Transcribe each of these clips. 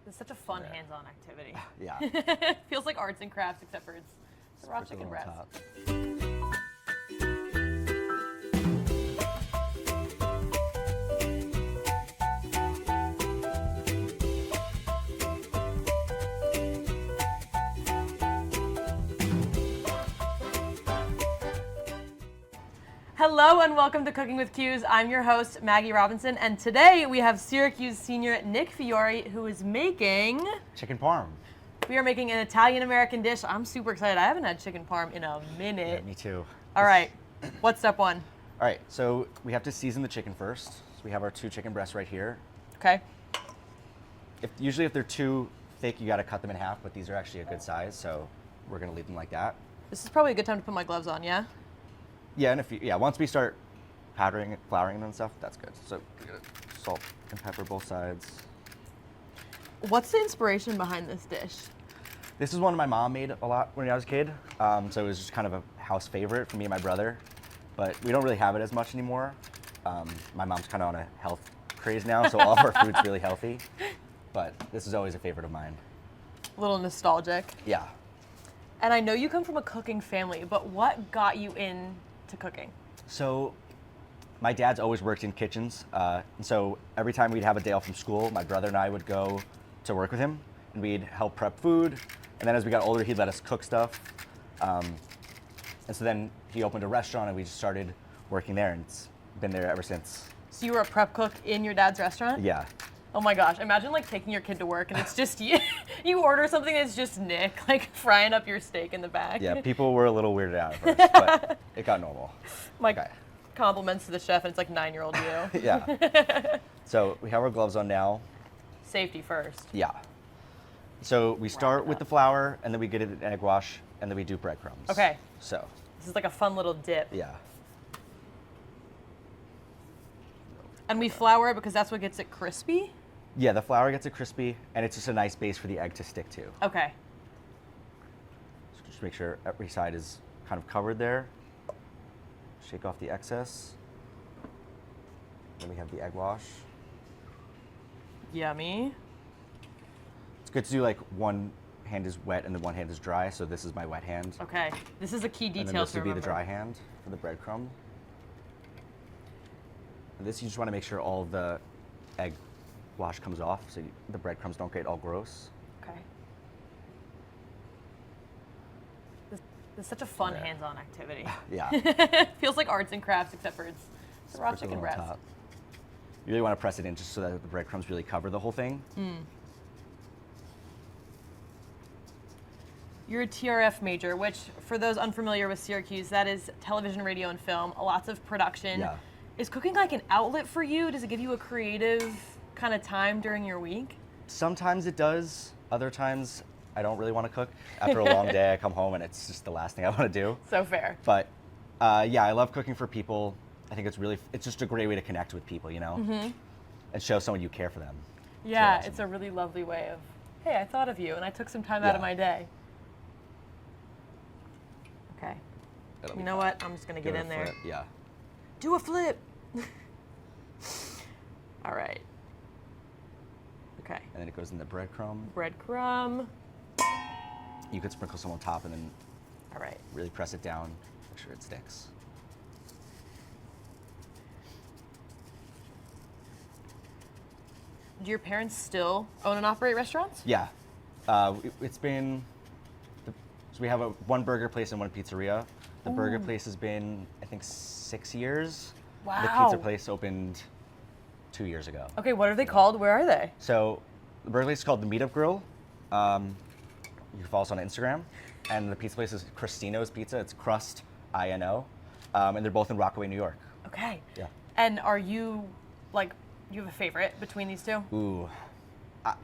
It's such a fun hands-on activity. Yeah. Feels like arts and crafts, except for it's raw chicken breast. Hello and welcome to Cooking with Cuse. I'm your host, Maggie Robinson, and today we have Syracuse senior Nick Fiore, who is making... Chicken parm. We are making an Italian-American dish. I'm super excited. I haven't had chicken parm in a minute. Yeah, me too. All right, what's step one? All right, so we have to season the chicken first. So we have our 2 chicken breasts right here. Okay. Usually if they're too thick, you gotta cut them in half, but these are actually a good size, so we're gonna leave them like that. This is probably a good time to put my gloves on, yeah? Yeah, and once we start powdering it, flouring them and stuff, that's good. So salt and pepper both sides. What's the inspiration behind this dish? This is one my mom made a lot when I was a kid, so it was just kind of a house favorite for me and my brother, but we don't really have it as much anymore. My mom's kind of on a health craze now, so all of our food's really healthy, but this is always a favorite of mine. A little nostalgic. Yeah. And I know you come from a cooking family, but what got you into cooking? So my dad's always worked in kitchens, and so every time we'd have a day off from school, my brother and I would go to work with him, and we'd help prep food, and then as we got older, he'd let us cook stuff. And so then he opened a restaurant, and we just started working there, and it's been there ever since. So you were a prep cook in your dad's restaurant? Yeah. Oh my gosh, imagine like taking your kid to work and it's just you, you order something that's just Nick, like frying up your steak in the back. Yeah, people were a little weirded out at first, but it got normal. My compliments to the chef, and it's like 9-year-old you. Yeah. So we have our gloves on now. Safety first. Yeah. So we start with the flour, and then we get it in egg wash, and then we do breadcrumbs. Okay. So. This is like a fun little dip. Yeah. And we flour it because that's what gets it crispy? Yeah, the flour gets it crispy, and it's just a nice base for the egg to stick to. Okay. So just make sure every side is kind of covered there. Shake off the excess. Then we have the egg wash. Yummy. It's good to do like one hand is wet and then one hand is dry, so this is my wet hand. Okay, this is a key detail to remember. And then this would be the dry hand for the breadcrumb. And this you just want to make sure all of the egg wash comes off so the breadcrumbs don't get all gross. Okay. This is such a fun hands-on activity. Yeah. Feels like arts and crafts, except for it's raw chicken breast. Top. You really want to press it in just so that the breadcrumbs really cover the whole thing. Mm. You're a TRF major, which for those unfamiliar with Syracuse, that is television, radio, and film, lots of production. Yeah. Is cooking like an outlet for you? Does it give you a creative kind of time during your week? Sometimes it does. Other times I don't really want to cook. After a long day, I come home and it's just the last thing I want to do. So fair. But yeah, I love cooking for people. I think it's just a great way to connect with people, you know? Mm-hmm. And show someone you care for them. Yeah, awesome. It's a really lovely way of, hey, I thought of you and I took some time out of my day. Okay. You know what? I'm just going to get in there. Flip. Yeah. Do a flip. All right. Okay. And then it goes in the breadcrumb. Breadcrumb. You could sprinkle some on top and then really press it down, make sure it sticks. Do your parents still own and operate restaurants? Yeah. It's been, so we have one burger place and one pizzeria. The burger place has been, I think, 6 years. Wow. The pizza place opened 2 years ago. Okay, what are they called? Where are they? So the burger place is called the Meetup Grill. You can follow us on Instagram. And the pizza place is Cristino's Pizza. It's Crust, I-N-O. And they're both in Rockaway, New York. Okay. Yeah. And are you, like, you have a favorite between these two? Ooh.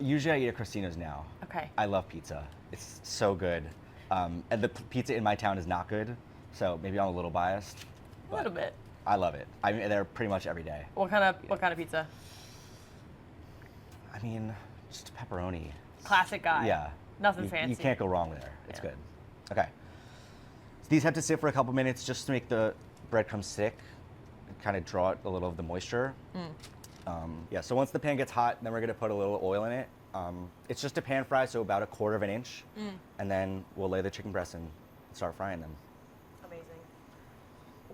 Usually I eat at Cristino's now. Okay. I love pizza. It's so good. And the pizza in my town is not good, so maybe I'm a little biased. A little bit. I love it. I mean, they're pretty much every day. What kind of pizza? I mean, just pepperoni. Classic guy. Yeah. Nothing fancy. You can't go wrong there. It's good. Okay. So these have to sit for a couple minutes just to make the breadcrumbs thick and kind of draw out a little of the moisture. Yeah, so once the pan gets hot, then we're gonna put a little oil in it It's just a pan fry, so about 1/4 inch, and then we'll lay the chicken breasts in and start frying them. Amazing.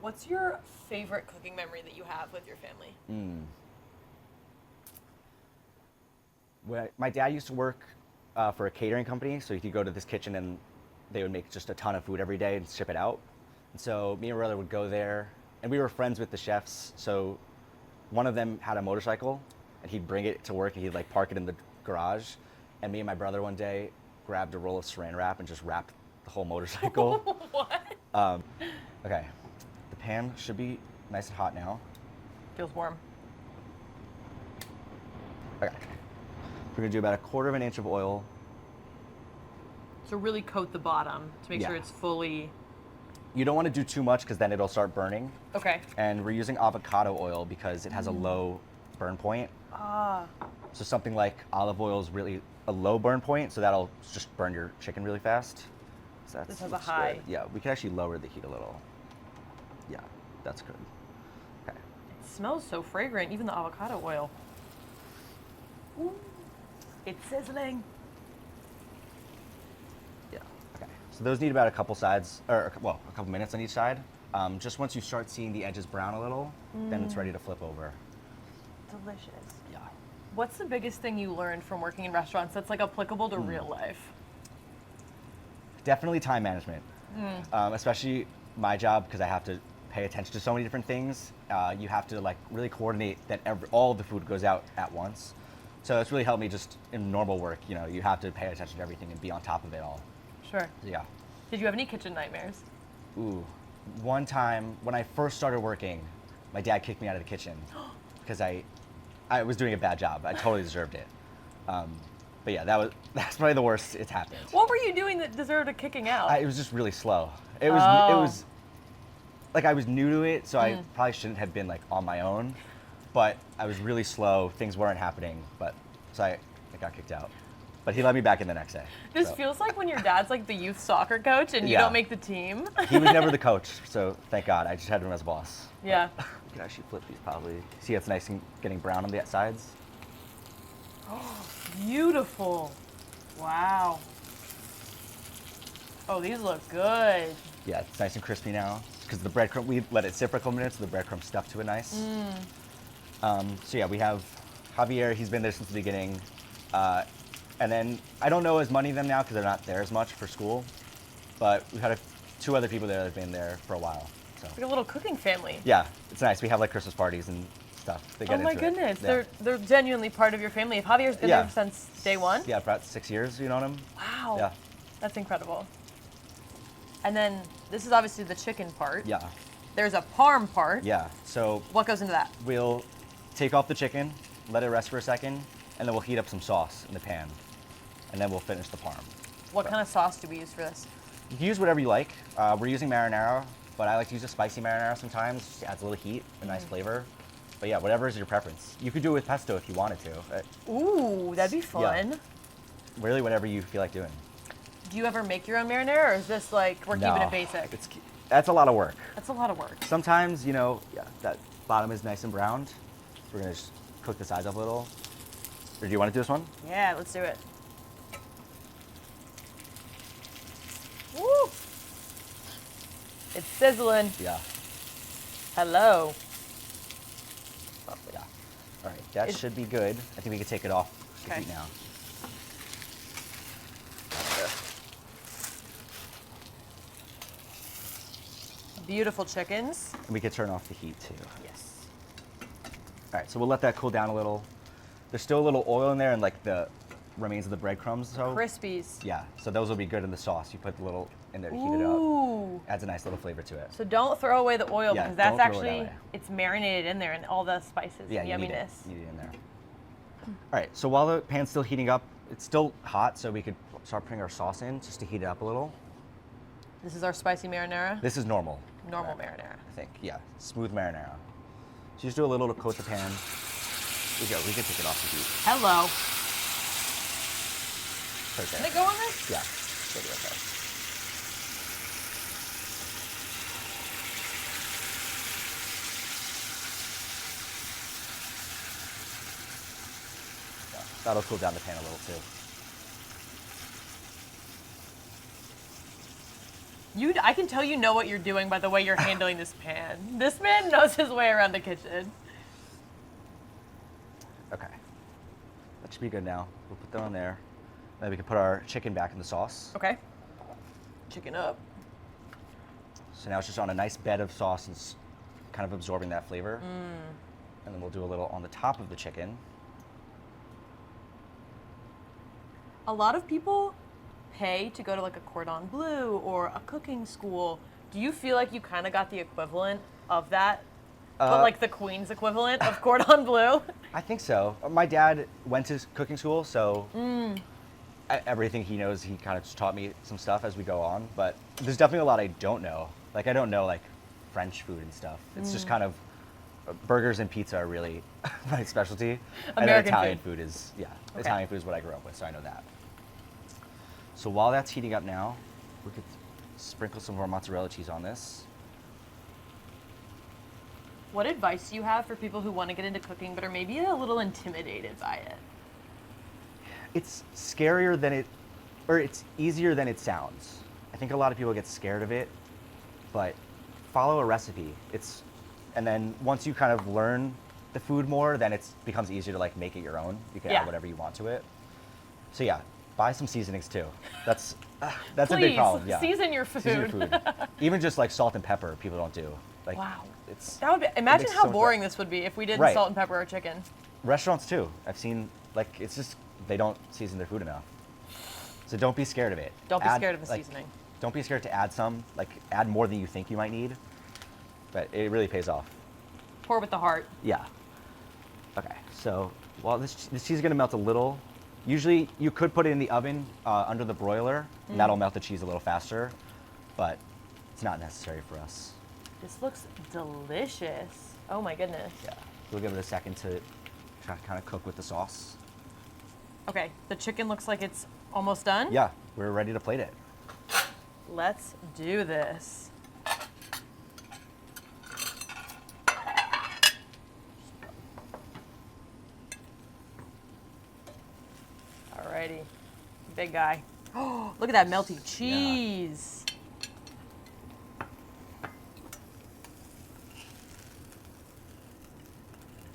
What's your favorite cooking memory that you have with your family? My dad used to work for a catering company, so he could go to this kitchen and they would make just a ton of food every day and ship it out. And so me and my brother would go there, and we were friends with the chefs. So one of them had a motorcycle, and he'd bring it to work, and he'd like park it in the garage. And me and my brother one day grabbed a roll of saran wrap and just wrapped the whole motorcycle. What? Okay, the pan should be nice and hot now. Feels warm. Okay, we're gonna do about 1/4 inch of oil. So really coat the bottom to make sure Yeah. it's fully... You don't want to do too much because then it'll start burning. Okay. And we're using avocado oil because it has a low burn point. Ah. So something like olive oil is really a low burn point, so that'll just burn your chicken really fast. So This has a looks high. good. Yeah, we can actually lower the heat a little. Yeah, that's good. Okay. It smells so fragrant, even the avocado oil. Ooh. It's sizzling. Yeah. Okay. So those need about a couple sides, or well, a couple minutes on each side. Just once you start seeing the edges brown a little, then it's ready to flip over. Delicious. Yeah. What's the biggest thing you learned from working in restaurants that's like applicable to real life? Definitely time management, especially my job because I have to pay attention to so many different things. You have to like really coordinate that all the food goes out at once. So it's really helped me just in normal work. You know, you have to pay attention to everything and be on top of it all. Sure. Yeah. Did you have any kitchen nightmares? Ooh, one time when I first started working, my dad kicked me out of the kitchen because I was doing a bad job. I totally deserved it. But yeah, that's probably the worst it's happened. What were you doing that deserved a kicking out? It was just really slow. It was like I was new to it, so I probably shouldn't have been like on my own. But I was really slow. Things weren't happening. So I got kicked out. But he let me back in the next day. This so. feels like when your dad's like the youth soccer coach and you Yeah. don't make the team. He was never the coach, so thank God. I just had him as boss. Yeah. We could actually flip these probably. See, it's nice and getting brown on the sides. Beautiful. Wow. Oh, these look good. Yeah, it's nice and crispy now. Because the breadcrumb, we let it sit for a couple minutes, so the breadcrumb stuck to it nice. So yeah, we have Javier, he's been there since the beginning. And then, I don't know as many of them now because they're not there as much for school. But we've had two other people there that have been there for a while. So. Like a little cooking family. Yeah, it's nice. We have like Christmas parties and stuff. They get Oh my into it. goodness, Yeah. they're genuinely part of your family. If Javier's been Yeah. there since day one? Yeah, about 6 years, you known him? Wow. Yeah. That's incredible. And then this is obviously the chicken part. Yeah. There's a parm part. Yeah, so What goes into that? we'll take off the chicken, let it rest for a second, and then we'll heat up some sauce in the pan. And then we'll finish the parm. What kind of sauce do we use for this? You can use whatever you like. We're using marinara, but I like to use a spicy marinara sometimes. Just adds a little heat, a nice flavor. But yeah, whatever is your preference. You could do it with pesto if you wanted to. Ooh, that'd be fun. Really, whatever you feel like doing. Do you ever make your own marinara, or is this like we're keeping it basic? That's a lot of work. That's a lot of work. Sometimes, that bottom is nice and browned. We're gonna just cook the sides up a little. Or do you want to do this one? Yeah, let's do it. Woo! It's sizzling. Yeah. Hello. Yeah. All right, that should be good. I think we can take it off the Okay. heat now. Beautiful chickens. And we can turn off the heat too. Yes. All right, so we'll let that cool down a little. There's still a little oil in there and like the remains of the breadcrumbs. So Crispies. yeah, so those will be good in the sauce. You put a little in there to heat it up. Ooh. Adds a nice little flavor to it. So don't throw away the oil Yeah, because that's don't throw it actually, away. it's marinated in there and all the spices Yeah, and you need it. yumminess. You need it in there. All right, so while the pan's still heating up, it's still hot, so we could start putting our sauce in just to heat it up a little. This is our spicy marinara. This is normal. Normal marinara. I think, yeah, smooth marinara. So just do a little to coat the pan. We go. We can take it off the heat. Hello. Right Can there. it go on this? Yeah, should be okay. That'll cool down the pan a little too. I can tell you know what you're doing by the way you're handling this pan. This man knows his way around the kitchen. Okay. That should be good now. We'll put that on there. Then we can put our chicken back in the sauce. Okay. Chicken up. So now it's just on a nice bed of sauce and kind of absorbing that flavor. And then we'll do a little on the top of the chicken. A lot of people pay to go to like a cordon bleu or a cooking school. Do you feel like you kind of got the equivalent of that? But like the Queen's equivalent of cordon bleu? I think so. My dad went to cooking school, so everything he knows, he kind of just taught me some stuff as we go on. But there's definitely a lot I don't know. Like I don't know like French food and stuff. It's just kind of burgers and pizza are really my specialty. American and Italian food. food is, yeah, Okay. Italian food is what I grew up with, so I know that. So while that's heating up now, we could sprinkle some more mozzarella cheese on this. What advice do you have for people who want to get into cooking but are maybe a little intimidated by it? It's scarier than it's easier than it sounds. I think a lot of people get scared of it, but follow a recipe. And then once you kind of learn the food more, then it becomes easier to like make it your own. You can Yeah. add whatever you want to it. So yeah, buy some seasonings too. That's a big Please, problem. Yeah. season your food. Season your food. Even just like salt and pepper, people don't do. Like, Wow. It's That would be, imagine makes how so much boring better. this would be if we didn't Right. salt and pepper our chicken. Restaurants too. I've seen like it's just they don't season their food enough. So don't be scared of it. Don't be scared of the seasoning. Don't be scared to add some. Like add more than you think you might need. But it really pays off. Pour with the heart. Yeah. Okay. So while this cheese is gonna melt a little, usually you could put it in the oven under the broiler, and that'll melt the cheese a little faster. But it's not necessary for us. This looks delicious. Oh my goodness. Yeah. We'll give it a second to try to kind of cook with the sauce. Okay, the chicken looks like it's almost done. Yeah, we're ready to plate it. Let's do this. Alrighty, big guy. Oh, look at that melty cheese.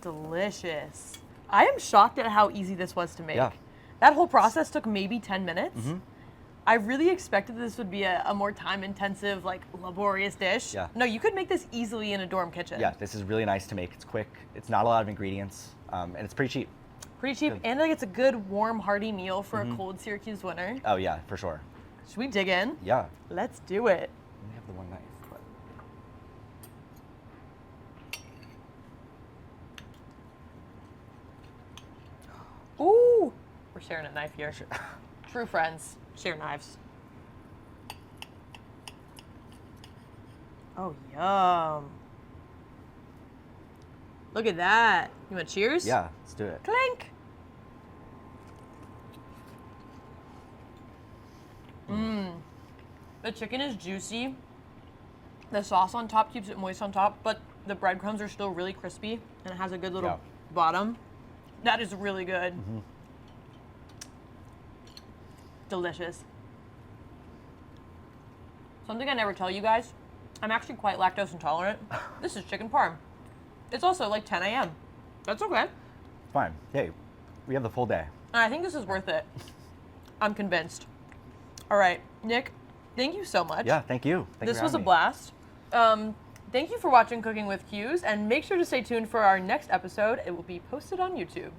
Delicious. I am shocked at how easy this was to make. Yeah. That whole process took maybe 10 minutes. I really expected this would be a more time-intensive, like laborious dish. Yeah. No, you could make this easily in a dorm kitchen. Yeah, this is really nice to make. It's quick. It's not a lot of ingredients, and it's pretty cheap. Pretty cheap, Good. and like it's a good, warm, hearty meal for a cold Syracuse winter. Oh yeah, for sure. Should we dig in? Yeah. Let's do it. We only have the one knife. But... Ooh, we're sharing a knife here. Sure. True friends share knives. Oh, yum. Look at that. You want cheers? Yeah, let's do it. Clink. The chicken is juicy. The sauce on top keeps it moist on top, but the breadcrumbs are still really crispy and it has a good little Yeah. bottom. That is really good. Delicious. Something I never tell you guys, I'm actually quite lactose intolerant. This is chicken parm. It's also like 10 a.m. That's okay. Fine. Hey, we have the full day. And I think this is worth it. I'm convinced. All right, Nick, thank you so much. Yeah, thank you. Thank you This for was a having me. blast. Thank you for watching Cooking with Cuse, and make sure to stay tuned for our next episode. It will be posted on YouTube.